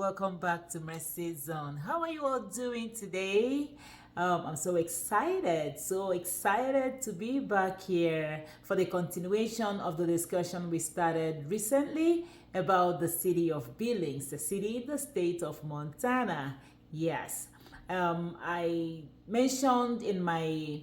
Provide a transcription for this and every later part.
welcome back to Mercy Zone. How are you all doing today? I'm so excited to be back here for the continuation of the discussion we started recently about the city of Billings, the city in the state of Montana. Yes, I mentioned in my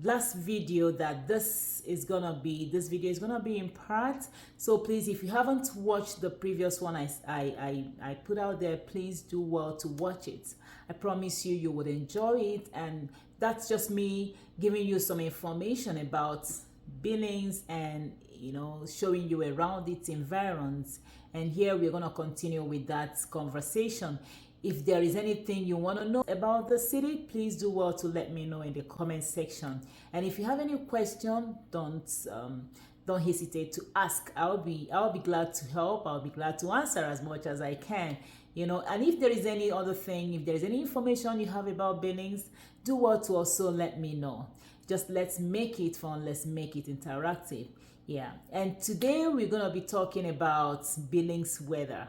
last video that this video is gonna be in part. So please, if you haven't watched the previous one I put out there, please do well to watch it. I promise you would enjoy it, and that's just me giving you some information about Billings and showing you around its environs. And here we're going to continue with that conversation. If there is anything you want to know about the city, please do well to let me know in the comment section. And if you have any question, don't hesitate to ask. I'll be glad to help. I'll be glad to answer as much as I can. And if there is any other thing, if there is any information you have about Billings, do well to also let me know. Just let's make it fun. Let's make it interactive. Yeah. And today we're going to be talking about Billings weather.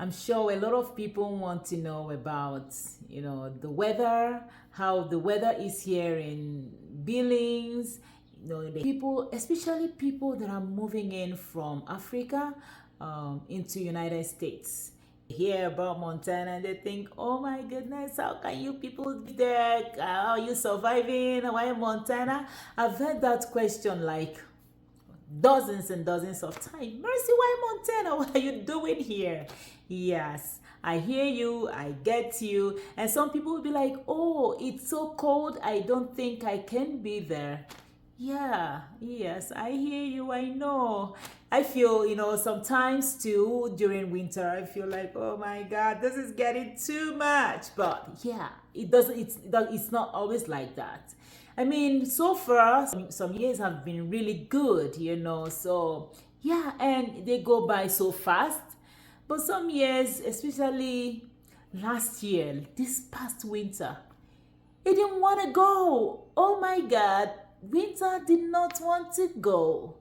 I'm sure a lot of people want to know about, the weather, how the weather is here in Billings. The people, especially people that are moving in from Africa into United States. Hear about Montana and they think, oh my goodness, how can you people be there? How are you surviving? Why Montana? I've heard that question like dozens and dozens of times. Mercy, why Montana? What are you doing here? Yes, I hear you, I get you. And some people will be like, oh, it's so cold, I don't think I can be there. Yeah, yes, I hear you, I know. I feel, sometimes too during winter, I feel like, oh my God, this is getting too much. But yeah, it's not always like that. I mean, so far, some years have been really good, so yeah, and they go by so fast. But some years, especially last year, this past winter, it didn't want to go. Oh my God, winter did not want to go.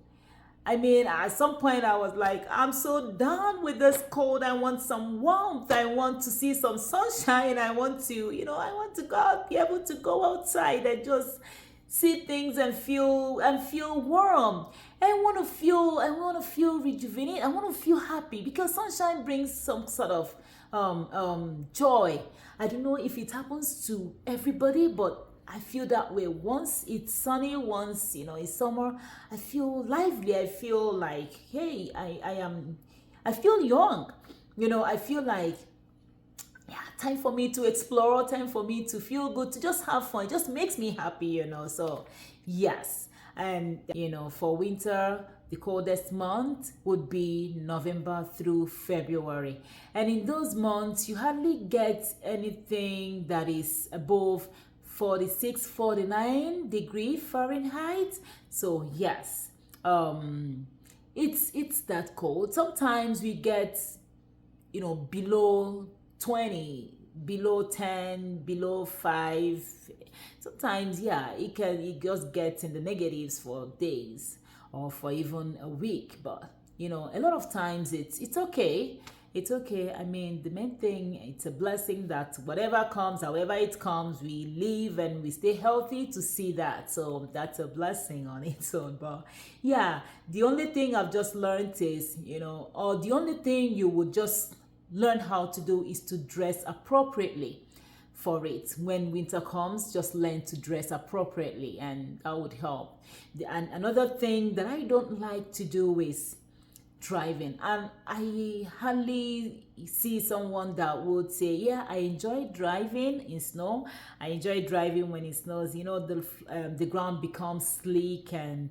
I mean, at some point I was like, I'm so done with this cold. I want some warmth. I want to see some sunshine. I want to go out, be able to go outside and just see things and feel warm. I want to feel rejuvenated. I want to feel happy because sunshine brings some sort of joy. I don't know if it happens to everybody, but I feel that way. Once it's sunny, once it's summer, I feel lively. I feel like, hey, I feel young. I feel like, yeah, time for me to explore, time for me to feel good, to just have fun. It just makes me happy. So yes. And for winter, the coldest month would be November through February. And in those months, you hardly get anything that is above 46, 49 degree Fahrenheit. So yes, it's that cold. Sometimes we get below 20, below 10, below 5. Sometimes it just gets in the negatives for days or for even a week. But a lot of times it's okay. It's okay. I mean, the main thing, it's a blessing that whatever comes, however it comes, we live and we stay healthy to see that. So that's a blessing on its own. But yeah, the only thing I've just learned is, or the only thing you would just learn how to do is to dress appropriately for it. When winter comes, just learn to dress appropriately, and that would help. And another thing that I don't like to do is driving, and I hardly see someone that would say, yeah, I enjoy driving in snow. I enjoy driving when it snows. The ground becomes sleek and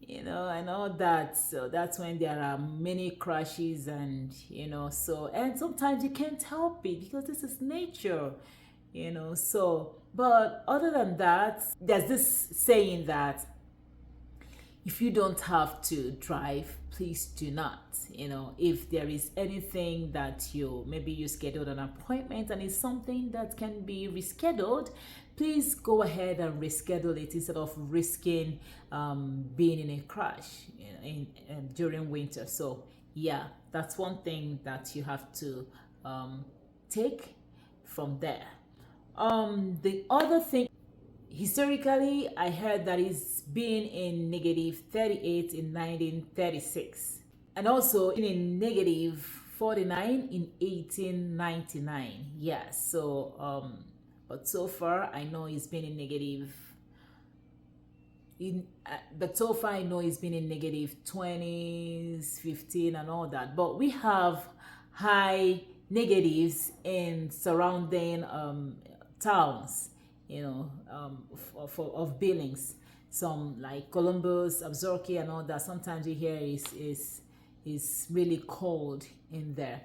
and all that. So that's when there are many crashes and and sometimes you can't help it because this is nature. So but other than that, there's this saying that if you don't have to drive, please do not. If there is anything that maybe you scheduled an appointment and it's something that can be rescheduled, please go ahead and reschedule it instead of risking being in a crash during winter. So Yeah, that's one thing that you have to um, take from there. The other thing, historically, I heard that it's been in negative 38 in 1936, and also in negative 49 in 1899. Yeah, so but so far I know it's been in negative but so far I know it's been in negative 20s, 15 and all that. But we have high negatives in surrounding towns, of Billings. Some like Columbus, Absorki and all that. Sometimes you hear is really cold in there.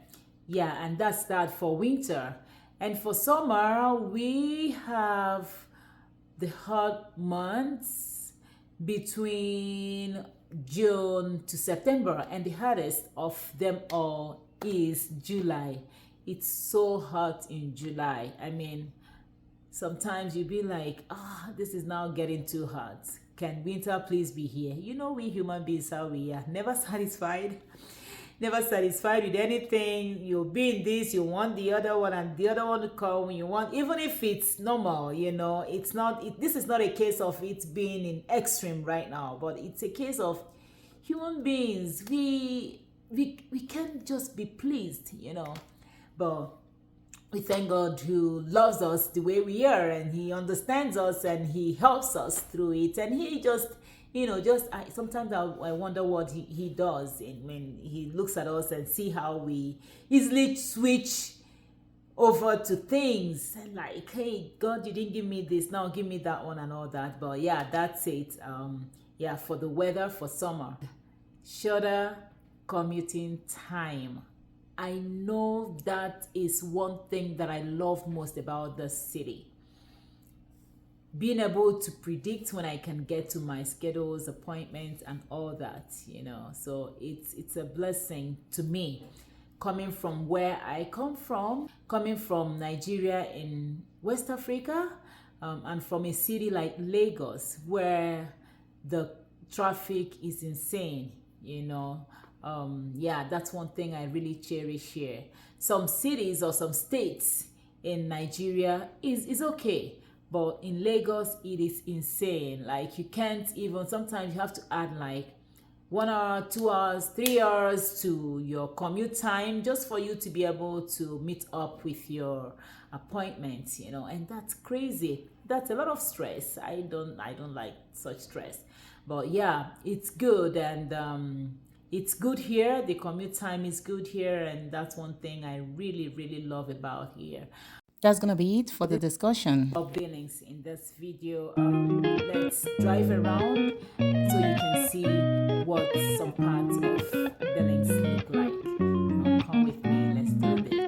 Yeah, and that's that for winter. And for summer, we have the hot months between June to September, and the hottest of them all is July. It's so hot in July. I mean, sometimes you be like, this is now getting too hot. Can winter please be here? You know, we human beings, how we are never satisfied. Never satisfied with anything. You'll be in this, you want the other one, and the other one to come. You want, even if it's normal, it's not. This is not a case of it being in extreme right now, but it's a case of human beings. We can't just be pleased. But we thank God who loves us the way we are, and He understands us, and He helps us through it, and He just sometimes I wonder what he does when He looks at us and see how we easily switch over to things and like, hey God, you didn't give me this, now give me that one and all that. But yeah, that's it. For the weather for summer, shorter commuting time. I know that is one thing that I love most about the city. Being able to predict when I can get to my schedules, appointments, and all that. So it's a blessing to me. Coming from where I come from, coming from Nigeria in West Africa, and from a city like Lagos, where the traffic is insane. That's one thing I really cherish here. Some cities or some states in Nigeria is okay. But in Lagos, it is insane. Like, you can't even, sometimes you have to add like 1 hour, 2 hours, 3 hours to your commute time just for you to be able to meet up with your appointments, and that's crazy. That's a lot of stress. I don't like such stress. But yeah, it's good, and it's good here. The commute time is good here, and that's one thing I really, really love about here. That's gonna be it for the discussion. Of Billings in this video. Let's drive around so you can see what some parts of Billings look like. Come with me, let's do this.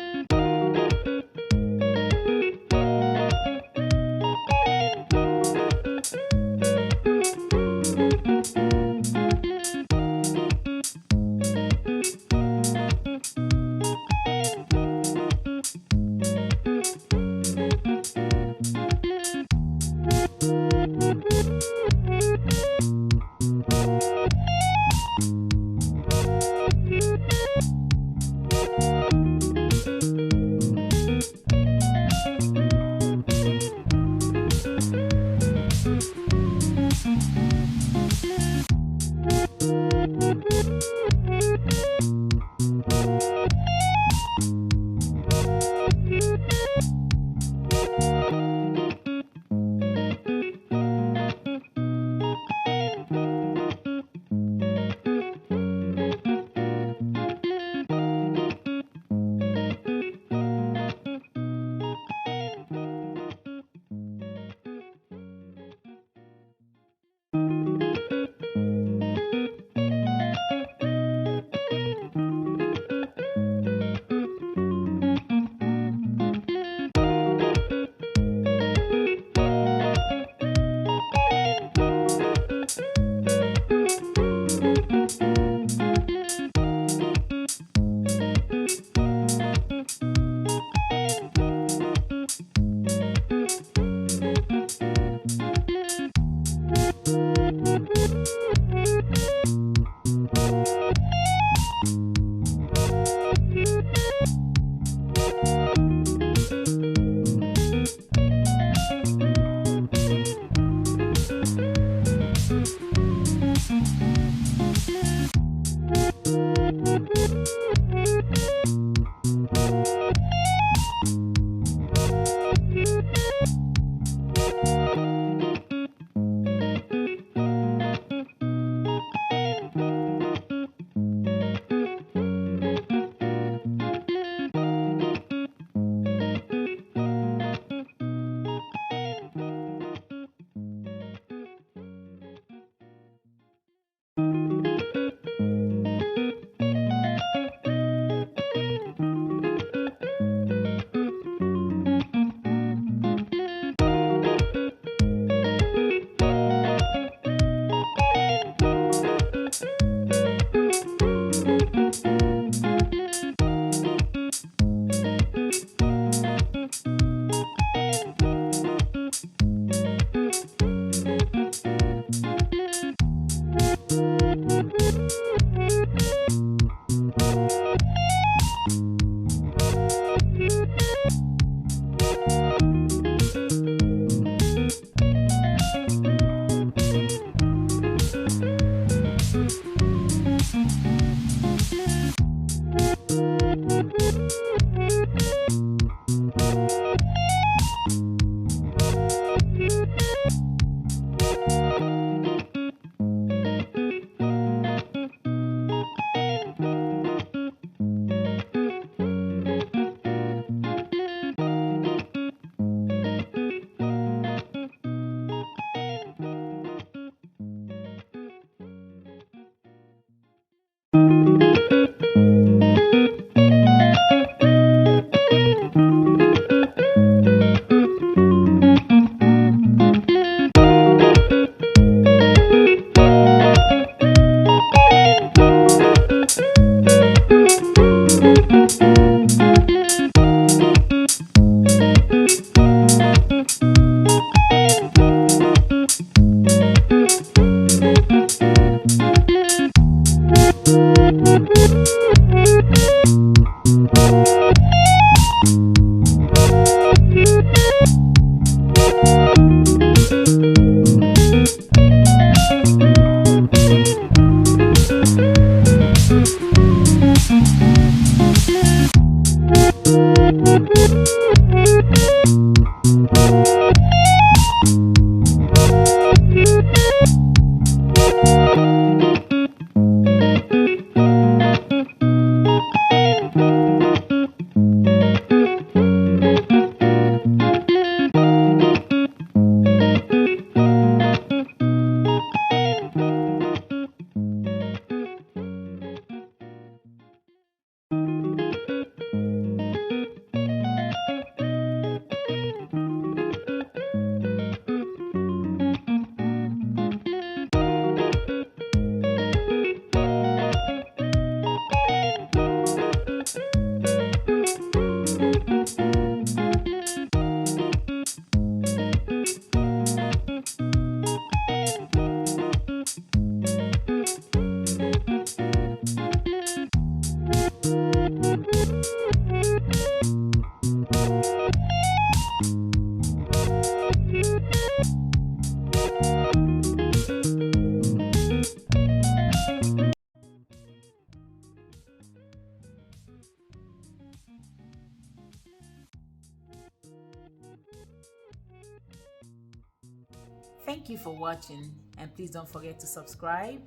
Thank you for watching, and please don't forget to subscribe,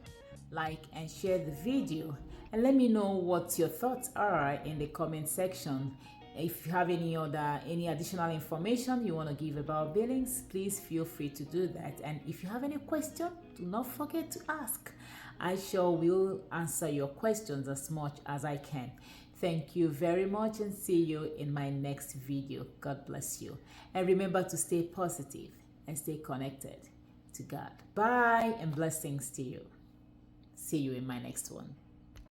like, and share the video, and let me know what your thoughts are in the comment section. If you have any additional information you want to give about Billings, please feel free to do that. And if you have any question, do not forget to ask. I sure will answer your questions as much as I can. Thank you very much, and see you in my next video. God bless you. And remember to stay positive and stay connected to God. Bye, and blessings to you. See you in my next one.